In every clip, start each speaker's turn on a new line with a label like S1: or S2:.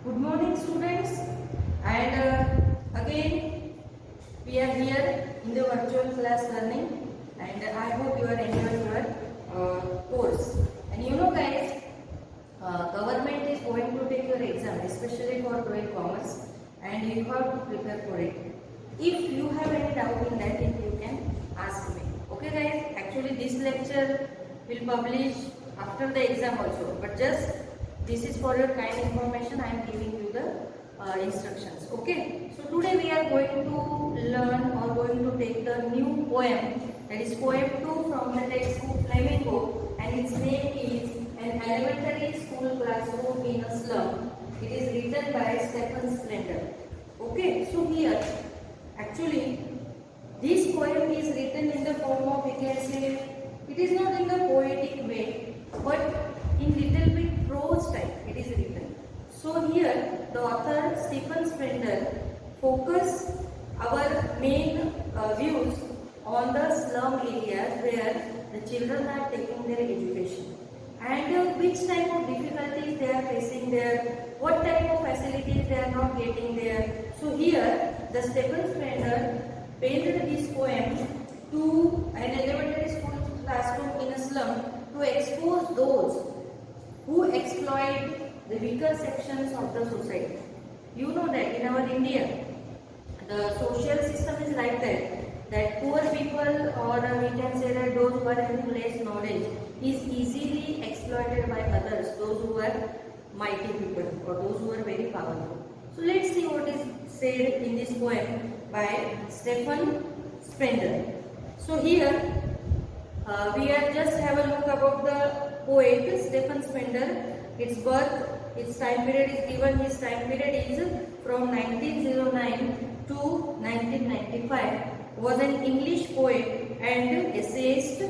S1: Good morning, students. And again, we are here in the virtual class learning, and I hope you are enjoying your course. And you know, guys, government is going to take your exam, especially for 12 commerce, and you have to prepare for it. If you have any doubt in that, you can ask me. Okay, guys. Actually, this lecture will publish after the exam also, but just this is for your kind information. I am giving you the instructions. Okay. So today we are going to learn or going to take the new poem, that is poem 2 from the textbook Flamingo, and its name is An Elementary School Classroom in a Slum. It is written by Stephen Splendor. Okay. So here, actually, this poem is written in the form of, we can say, it is not in the poetic way, but in little bit prose type it is written. So here the author Stephen Splendor focus our main views on the slum areas where the children are taking their education, and which type of difficulties they are facing there, what type of facilities they are not getting there. So here the Stephen Splendor painted this poem to an elementary school classroom in a slum to expose those who exploit the weaker sections of the society. You know that in our India, the social system is like that poor people, or we can say that those who are having less knowledge, is easily exploited by others, those who are mighty people or those who are very powerful. So let's see what is said in this poem by Stephen Splendor. So here we are just have a look about the poet Stephen Splendor. Its birth, its time period is given. His time period is from 1909 to 1995. Was an English poet and essayist.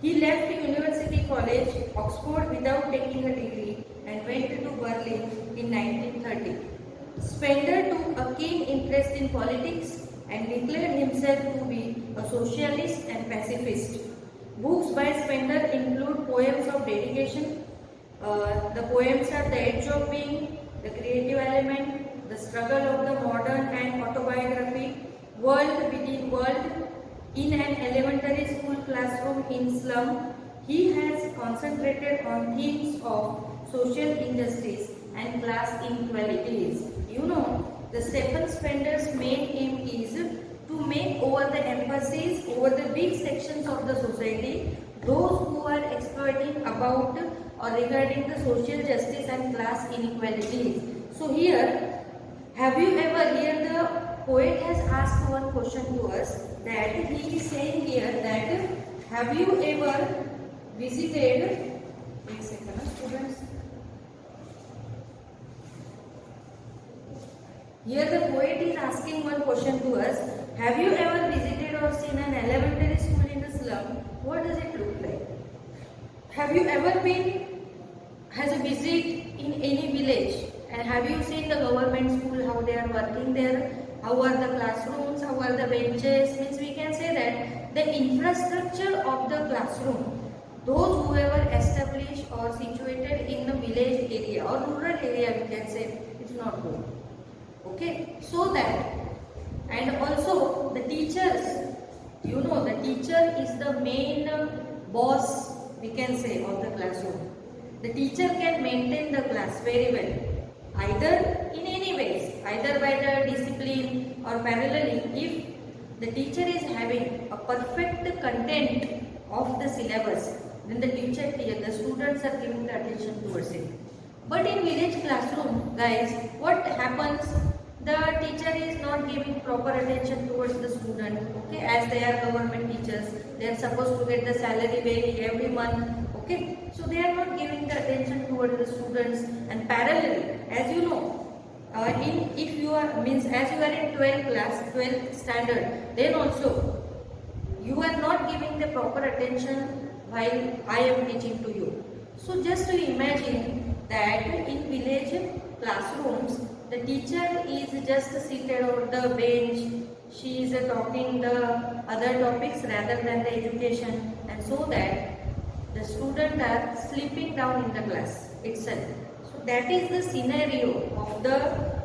S1: He left University College, Oxford, without taking a degree and went to Berlin in 1930. Splendor took a keen interest in politics and declared himself to be a socialist and pacifist. Books by Splendor include poems of dedication. The poems are The Edge of Being, The Creative Element, The Struggle of the Modern, and Autobiography, World Within World. In an elementary school classroom in slum, he has concentrated on themes of social injustice and class inequalities. You know, the Stephen Splendor's main aim is to make over the emphasis over the weak sections of the society, those who are exploiting about or regarding the social justice and class inequalities. So here, have you ever, here the poet has asked one question to us, that he is saying here that have you ever visited, wait a second, students. Here the poet is asking one question to us, have you ever visited or seen an elementary school in the slum? What does it look like? Have you ever been as a visit in any village, and have you seen the government school, how they are working there, how are the classrooms, how are the benches? Means we can say that the infrastructure of the classroom, those who were established or situated in the village area or rural area, we can say, it's not good. Okay, so that, and also the teachers, you know, the teacher is the main boss, we can say, of the classroom. The teacher can maintain the class very well, either in any ways, either by the discipline or parallelly. If the teacher is having a perfect content of the syllabus, then the teacher, the students are giving the attention towards it. But in village classroom, guys, what happens? The teacher is not giving proper attention towards the student, okay, as they are government teachers. They are supposed to get the salary very every month, okay. So they are not giving the attention towards the students, and parallelly, as you know, if you are, means as you are in 12th class, 12th standard, then also you are not giving the proper attention while I am teaching to you. So just to imagine that in village classrooms, the teacher is just seated on the bench, she is talking the other topics rather than the education, and so that the students are sleeping down in the class itself. So that is the scenario of the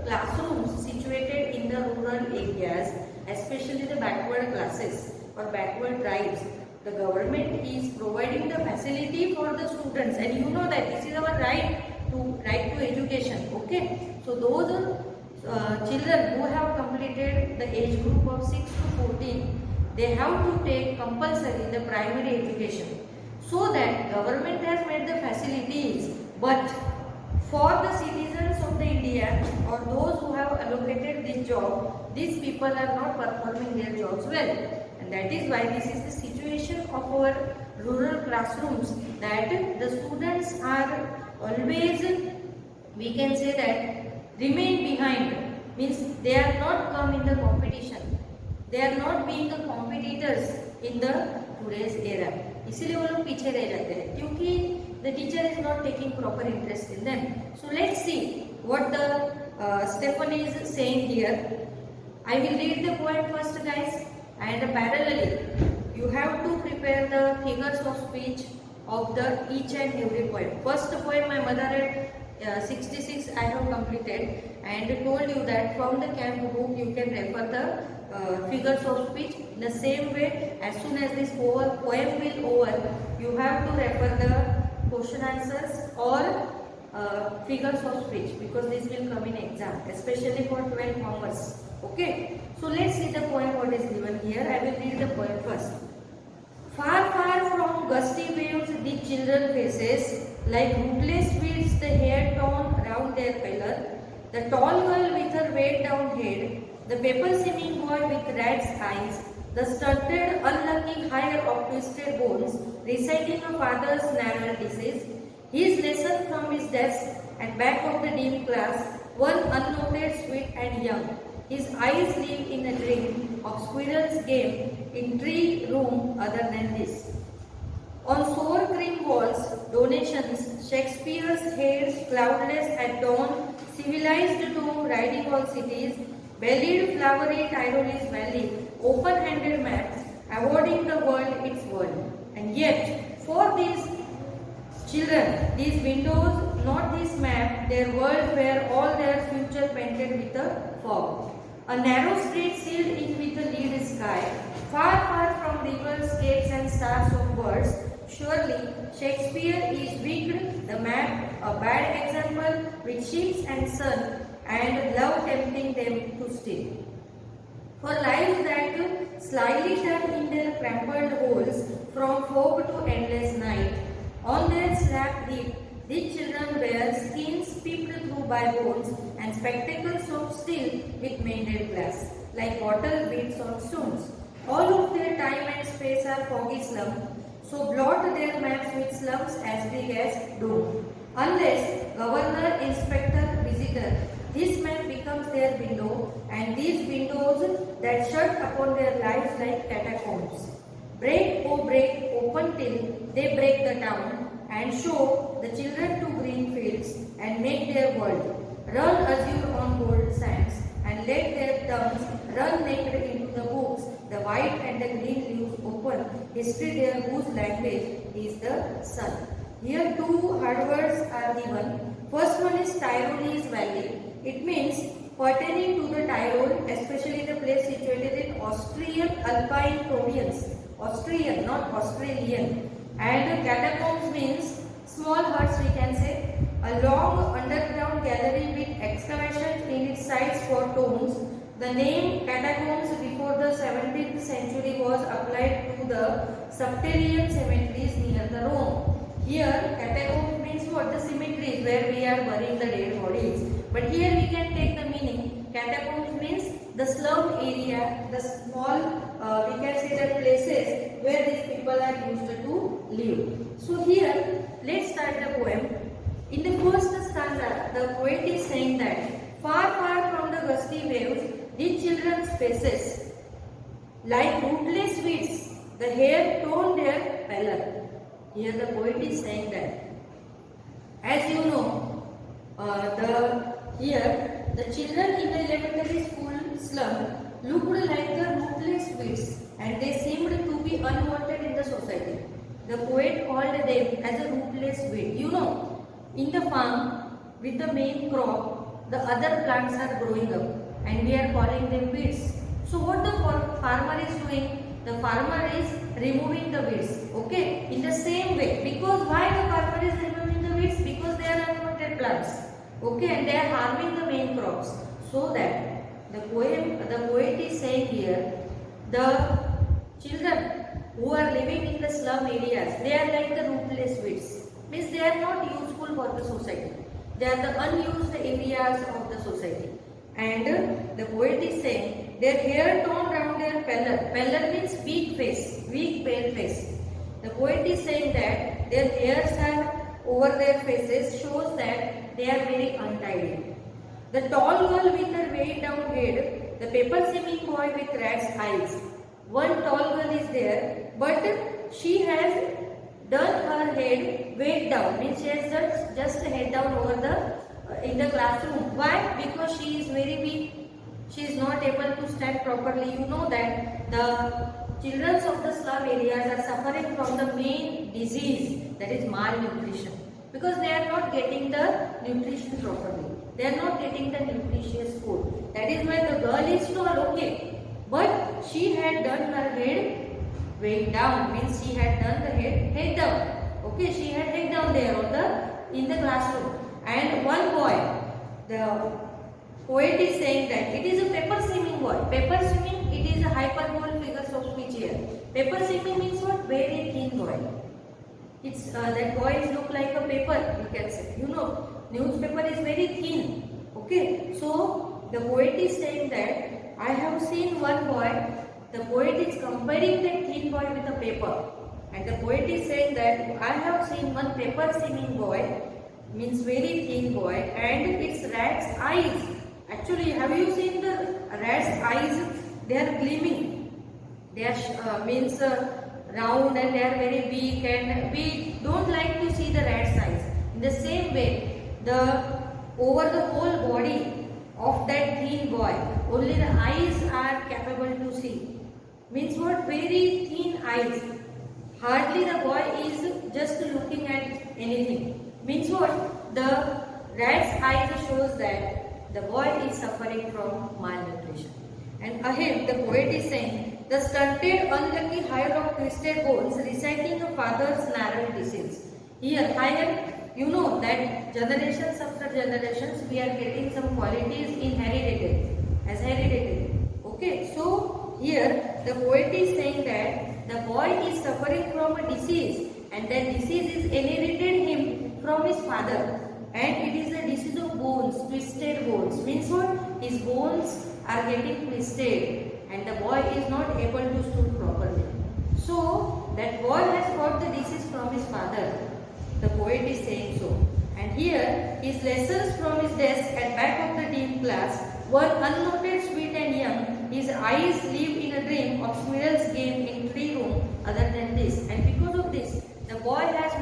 S1: classrooms situated in the rural areas, especially the backward classes or backward tribes. The government is providing the facility for the students, and you know that this is our right to education. Okay, so those children who have completed the age group of 6 to 14, they have to take compulsory the primary education. So that government has made the facilities, but for the citizens of the India or those who have allocated this job, these people are not performing their jobs well, and that is why this is the situation of our rural classrooms, that the students are always, we can say that, remain behind, means they are not come in the competition, they are not being the competitors in the today's era. इसीलिए वो लोग पीछे रह जाते हैं क्योंकि the teacher is not taking proper interest in them. So let's see what the Stephanie is saying here. I will read the poem first, guys, and parallelly you have to prepare the figures of speech of the each and every poem. First poem my mother had 66 I have completed and told you that from the camp book you can refer the figures of speech. In the same way, as soon as this poem will over, you have to refer the question answers or figures of speech, because this will come in exam, especially for 12 commerce. Okay, so let's see the poem what is given here. I will read the poem first. Far, far from gusty waves the children faces, like rootless weeds the hair torn around their pillar, the tall girl with her weighed down head, the paper-seeming boy with rat's eyes, the stunted, unlucky hire of twisted bones, reciting a father's narrow disease, his lesson from his desk at back of the dim class, one unnoted, sweet and young. His eyes live in a dream of squirrel's game in tree room other than this. On sour cream walls, donations, Shakespeare's hairs cloudless at dawn, civilized tomb riding all cities, bellied flowery Tyrolese valley, open-handed maps, awarding the world its world. And yet, for these children, these windows, not this map, their world where all their future painted with a fog. A narrow street sealed in with a lead sky, far, far from rivers, capes and stars of birds. Surely, Shakespeare is wicked, the map, a bad example, with ships and sun, and love tempting them to steal. For lives that slyly turn in their crumpled holes from fog to endless night, on their slab heap, these children wear skins peeped through by bones and spectacles of steel with mended glass, like water beads on stones. All of their time and space are foggy slum, so blot their maps with slums as big as dome. Unless governor, inspector, visitor, this map becomes their window, and these windows that shut upon their lives like catacombs. Break, oh break, open till they break the town, and show the children to green fields, and make their world. Run azure on gold sands, and let their tongues run naked into the books, the white and the green leaves open, history there whose language is the sun. Here two hard words are given. First one is Tyrolese Valley. It means pertaining to the Tyrol, especially the place situated in Austrian Alpine province. Austrian, not Australian. And catacombs means small huts, we can say. A long underground gallery with excavations in its sides for tombs. The name catacombs before the 17th century was applied to the subterranean cemeteries near the Rome. Here, catacombs means what? The cemeteries where we are burying the dead bodies. But here we can take the meaning. Catacombs means the slum area, the small, we can say the places where these people are used to live. So here, let's start the poem. In the first stanza, the poet is saying that far, far from the gusty waves, these children's faces, like rootless weeds, the hair torn their pallor. Here the poet is saying that. As you know, the children in the elementary school slum looked like the rootless weeds, and they seemed to be unwanted in the society. The poet called them as a rootless weed. You know, in the farm, with the main crop, the other plants are growing up and we are calling them weeds. So what the farmer is doing? The farmer is removing the weeds. Okay, in the same way, because why the farmer is removing the weeds? Because they are unwanted plants. Okay, and they are harming the main crops. So that the poet is saying here, the children who are living in the slum areas, they are like the rootless weeds. Means they are not useful for the society. They are the unused areas of the society. And the poet is saying, their hair torn round their pallor. Pallor means weak face, weak pale face. The poet is saying that their hairs are over their faces, shows that they are very untidy. The tall girl with her weighed down head, the paper seeming boy with rat's eyes. One tall girl is there, but she has done her head weighed down, means she has just head down over the in the classroom. Why? Because she is very weak. She is not able to stand properly. You know that the children of the slum areas are suffering from the main disease, that is malnutrition, because they are not getting the nutrition properly. They are not getting the nutritious food. That is why the girl is tall, okay, but she had done her head weighed down, means she had done the head down. Okay, she had head down there on in the classroom. And one boy, the poet is saying that it is a paper seeming boy. Paper seeming, it is a hyperbole figures of speech here. Paper seeming means what? Very thin boy. It's that boys look like a paper, you can say. You know, newspaper is very thin. Okay, so the poet is saying that I have seen one boy. The poet is comparing that thin boy with a paper. And the poet is saying that I have seen one paper seeming boy, means very thin boy, and its rat's eyes. Actually, have you seen the rat's eyes? They are gleaming. They are means round and they are very big, and we don't like to see the rat's eyes. In the same way, over the whole body of that thin boy, only the eyes are capable to see. Means what? Very thin eyes. Hardly the boy is just looking at anything. Means what? The rat's eyes shows that the boy is suffering from malnutrition. And ahead the poet is saying, the stunted unlucky hire of twisted bones reciting a father's narrow disease. Here hire, you know that generations after generations we are getting some qualities inherited as hereditary. Okay, so here the poet is saying that the boy is suffering from a disease, and that disease is inherited him from his father, and it is a disease of bones, twisted bones. Means what? His bones are getting twisted and the boy is not able to stood properly. So that boy has got the disease from his father. The poet is saying so. And here his lessons from his desk at back of the dim class were unnoted, sweet and young. His eyes lived in a dream of squirrels game in tree room other than this. And because of this, the boy has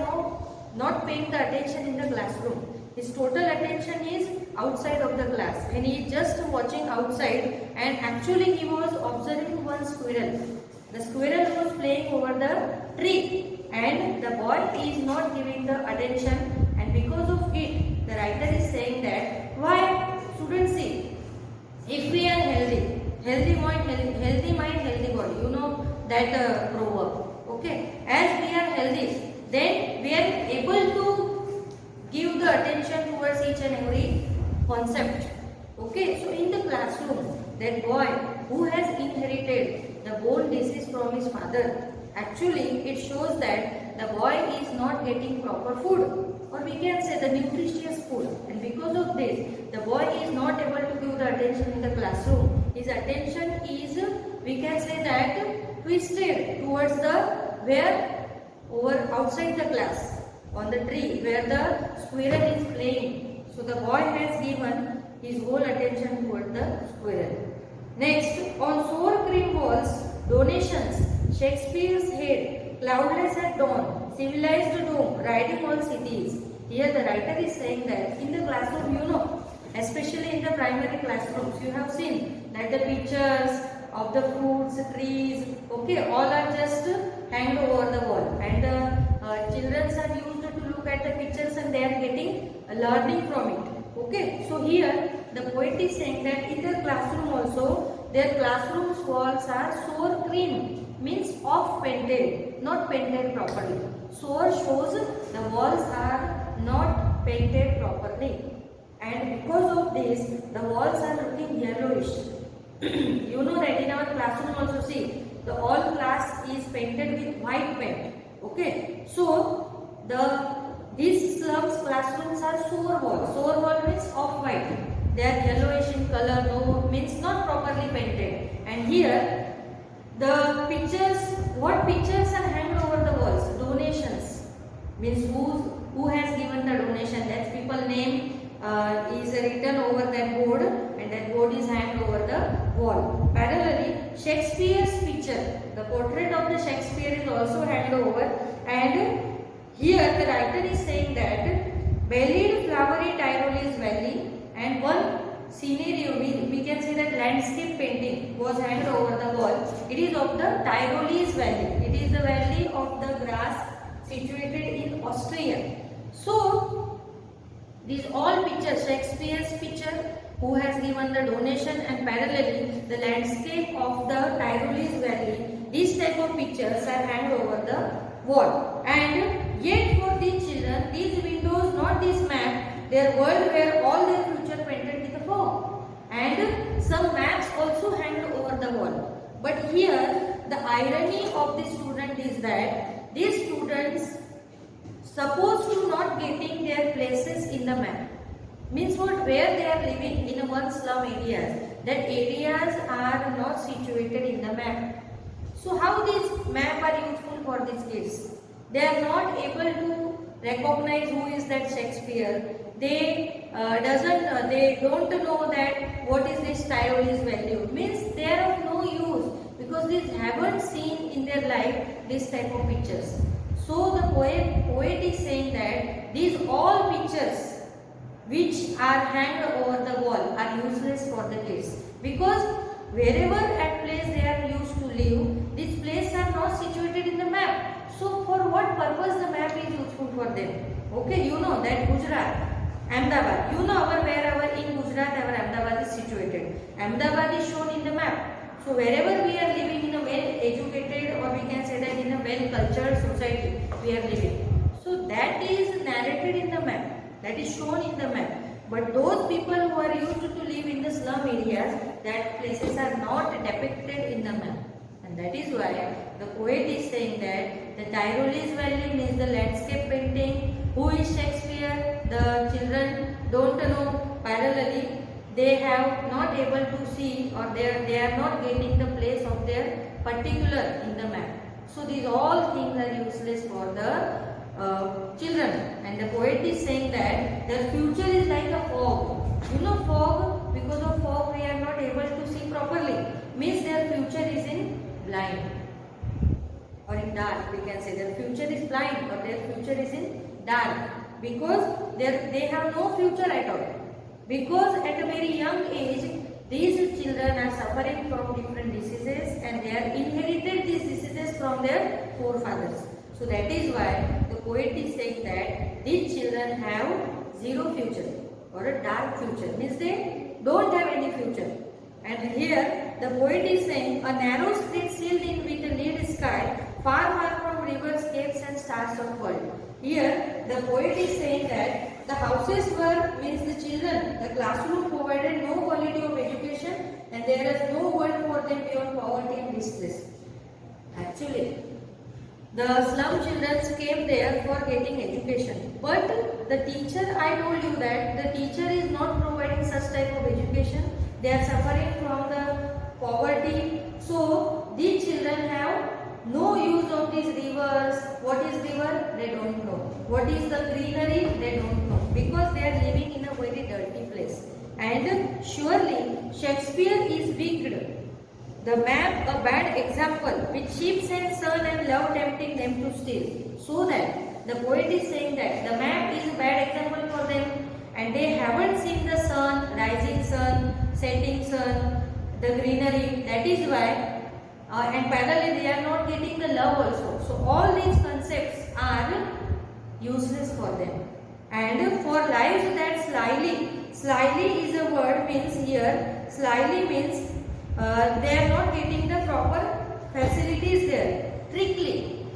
S1: not paying the attention in the classroom. His total attention is outside of the class and he is just watching outside, and actually he was observing one squirrel. The squirrel was playing over the tree and the boy is not giving the attention, and because of it the writer is saying that why students see, if we are healthy mind, healthy body, you know that proverb. Okay, as we are healthy, then we are able to give the attention towards each and every concept. Okay, so in the classroom, that boy who has inherited the bone disease from his father, actually it shows that the boy is not getting proper food, or we can say the nutritious food, and because of this the boy is not able to give the attention in the classroom. His attention is, we can say that, twisted towards where over outside the class on the tree where the squirrel is playing. So the boy has given his whole attention toward the squirrel. Next, on sour cream walls, donations, Shakespeare's head, cloudless at dawn, civilized dome, riding all cities. Here the writer is saying that in the classroom, you know, especially in the primary classrooms, you have seen that the pictures of the fruits, trees, okay, all are just hanged over the wall, and the children are used to look at the pictures and they are getting learning from it. Okay, so here the poet is saying that in their classroom also, their classroom's walls are sour cream, means off painted, not painted properly. Sour shows the walls are not painted properly, and because of this the walls are looking yellowish. You know that in our classroom also, see, the all class is painted with white paint. Okay, so these slums classrooms are sour wall. Sour wall means off white. They are yellowish in color, no, means not properly painted. And here the pictures, what pictures are hanged over the walls? Donations, means who has given the donation. That people name is written over that board, and that board is hanged over the wall. Parallelly, Shakespeare's picture, the portrait of the Shakespeare is also hanged over, and here the writer is saying that buried flowery Tyrolese valley, and one scenario, we can say that landscape painting was hanged over the wall. It is of the Tyrolese valley. It is the valley of the grass situated in Austria. So these all pictures, Shakespeare's picture, who has given the donation, and parallelly the landscape of the Tyrolese valley, these type of pictures are hanged over the wall. And yet for these children, these windows, not this map, their world where all their future painted with the fog. And some maps also hanged over the wall. But here the irony of the student is that these students supposed to not getting their places in the map. Means what? Where they are living in one slum areas. That areas are not situated in the map. So how these map are useful for these kids? They are not able to recognize who is that Shakespeare. They don't know that what is this Tyrolese value. Means they are of no use because they haven't seen in their life this type of pictures. So the poet is saying that these all pictures which are hanged over the wall are useless for the kids, because wherever at place they are used to live, these places are not situated in the map. So for what purpose the map is useful for them? Okay, you know that Gujarat, Ahmedabad, you know wherever in Gujarat our Ahmedabad is situated. Ahmedabad is shown in the map. So wherever we are living in a well-educated, or we can say that in a well-cultured society we are living. So that is narrated in the map. That is shown in the map. But those people who are used to live in the slum areas, that places are not depicted in the map. And that is why the poet is saying that the Tyrolese valley means the landscape painting. Who is Shakespeare? The children don't know. Parallelly, they have not able to see, or they are not getting the place of their particular in the map. So these all things are useless for the children. And the poet is saying that their future is like a fog. You know fog, because of fog we are not able to see properly. Means their future is in blind or in dark. We can say their future is blind or their future is in dark, because they have no future at all. Because at a very young age, these children are suffering from different diseases, and they are inherited these diseases from their forefathers. So that is why the poet is saying that these children have zero future or a dark future. Means they don't have any future. And here the poet is saying a narrow street sealed in with a lead sky, far far from rivers, caves and stars of world. Here the poet is saying that the houses were, means the children, the classroom provided no quality of education, and there is no world for them beyond poverty and distress. Actually, the slum children came there for getting education. But the teacher, I told you that the teacher is not providing such type of education. They are suffering from the poverty. So these children have no use of these rivers. What is river? They don't know. What is the greenery? They don't know. Because they are living in a very dirty place. And surely Shakespeare is wicked. The map a bad example, with ships and sun and love tempting them to steal. So that the poet is saying that the map is a bad example for them, and they haven't seen the sun, rising sun, setting sun, the greenery. That is why, and parallelly they are not getting the love also. So all these concepts are useless for them. And for lives that slyly is a word, means here slyly means they are not getting the proper facilities there. Trickly,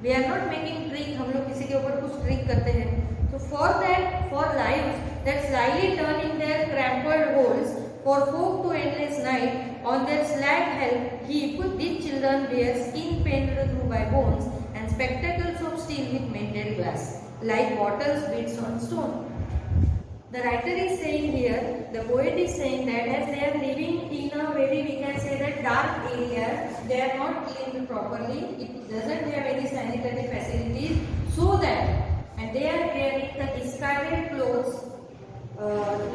S1: we are not making trick, हम लोग किसी के ऊपर कुछ trick करते हैं. So for that, for lives that slyly turn in their cramped holes for folk to endless night, on their slag heap, these children wear skin painted through by bones and spectacles of steel with mended glass, like bottles bits on stone. The writer is saying here, the poet is saying that as they are living in a very, we can say that dark area, they are not cleaned properly, it doesn't have any sanitary facilities, so that, and they are wearing the discarded clothes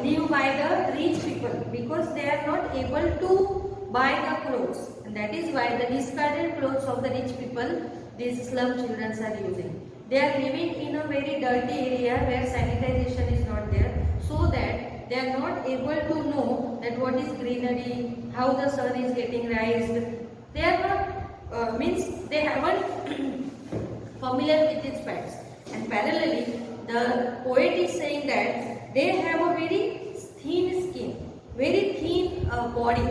S1: live by the rich people, because they are not able to buy the clothes, and that is why the discarded clothes of the rich people these slum children are using. They are living in a very dirty area where sanitization is not there, so that they are not able to know that what is greenery, how the sun is getting raised. They are not means they haven't familiar with its facts. And parallelly, the poet is saying that they have a very thin skin, very thin body.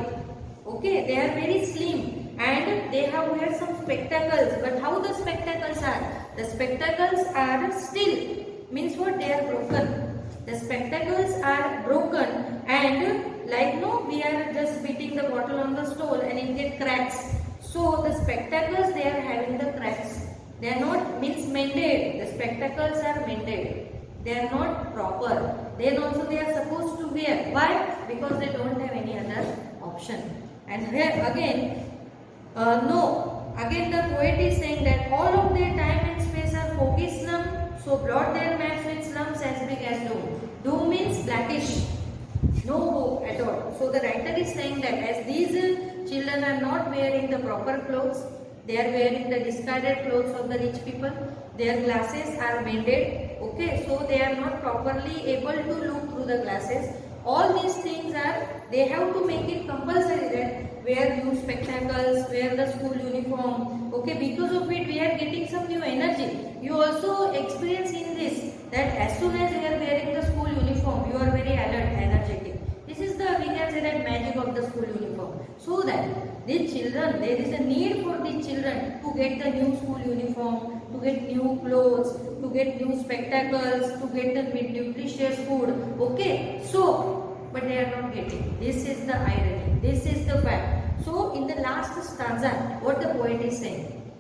S1: Okay, they are very slim. And they have wear some spectacles, but how the spectacles are? The spectacles are still, means what? They are broken. The spectacles are broken, and like no, we are just beating the bottle on the stone and it get cracks. So the spectacles, they are having the cracks. They are not means mended. The spectacles are mended. They are not proper. Then also they are supposed to wear. Why? Because they don't have any other option. And here again. Again the poet is saying that all of their time and space are foggy slum, so blot their maps with slums as big as doom. Doom means blackish, no hope at all. So the writer is saying that as these children are not wearing the proper clothes, they are wearing the discarded clothes of the rich people, their glasses are mended, okay, so they are not properly able to look through the glasses. All these things are, they have to make it compulsory that wear new spectacles, wear the school uniform, okay, because of it we are getting some new energy. You also experience in this, that as soon as you are wearing the school uniform, you are very alert, energetic. This is the, we can say that magic of the school uniform. So that these children, there is a need for these children to get the new school uniform, to get new clothes, to get new spectacles, to get the nutritious food, okay, so but they are not getting. This is the irony, this is the fact. So in the last stanza, what the poet is saying,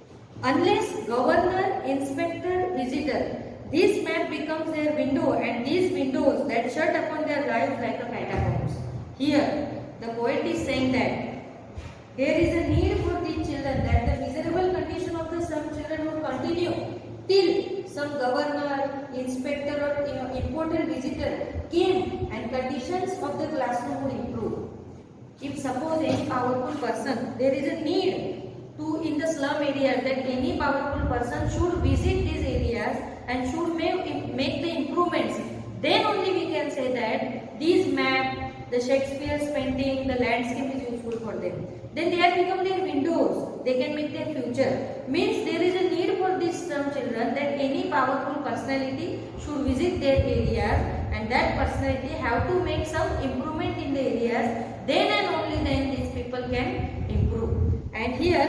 S1: unless governor, inspector, visitor, this map becomes their window, and these windows that shut upon their lives like a catacombs. Here the poet is saying that there is a need for these children, that the miserable condition of the slum children will continue till some governor, inspector or important visitor came and conditions of the classroom would improve. If suppose any powerful person, there is a need to in the slum areas that any powerful person should visit these areas and should make the improvements, then only we can say that these map, the Shakespeare's painting, the landscape is useful for them. Then they have become their windows, they can make their future. Means there is a need for these slum children that any powerful personality should visit their areas, and that personality have to make some improvement in the areas, then and only then these people can improve. And here,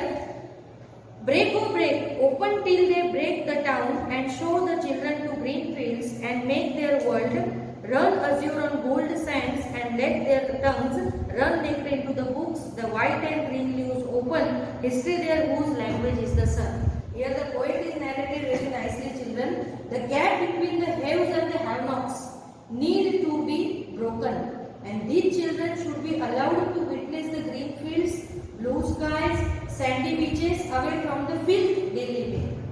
S1: break, oh break, open till they break the town and show the children to green fields and make their world run azure on gold sands, and let their tongues run naked into the books, the white and green leaves open, history there whose language is the sun. Here the poet is narrated very nicely, children. The gap between the haves and the have-nots need to be broken, and these children should be allowed to witness the green fields, blue skies, sandy beaches away from the filth they live in.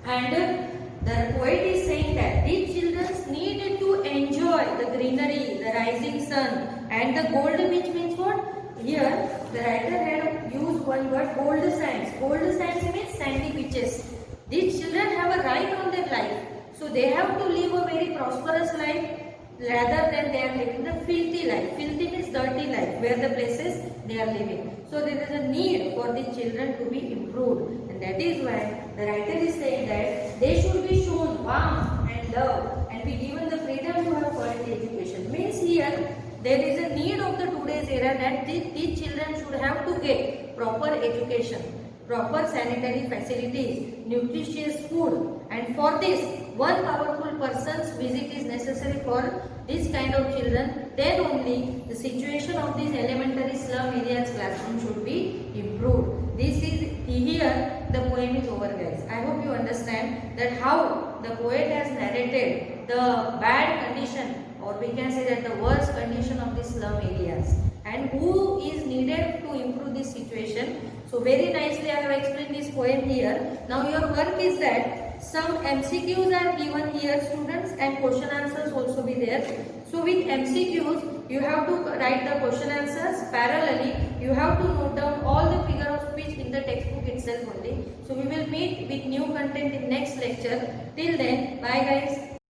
S1: And the poet is saying that these children need to enjoy the greenery, the rising sun, and the gold, which means what? Here the writer had used one word, gold sands. Gold sands means sandy beaches. These children have a right on their life, so they have to live a very prosperous life rather than they are living the filthy life. Filthy means dirty life, where the places they are living. So there is a need for the children to be improved, and that is why the writer is saying that they should be shown warmth and love, and and be given the freedom to have quality education. Means here there is a need of the today's era that these children should have to get proper education, proper sanitary facilities, nutritious food, and for this one powerful person's visit is necessary for this kind of children. Then only the situation of these elementary slum areas classroom should be improved. This is here the poem is over, guys. I hope you understand that how the poet has narrated the bad condition, or we can say that the worst condition of the slum areas, and who is needed to improve this situation. So very nicely I have explained this poem here. Now your work is that some MCQs are given here, students, and question answers also be there. So with MCQs you have to write the question answers. Parallelly you have to note down all the figure of speech in the textbook itself only. So we will meet with new content in next lecture. Till then, bye guys.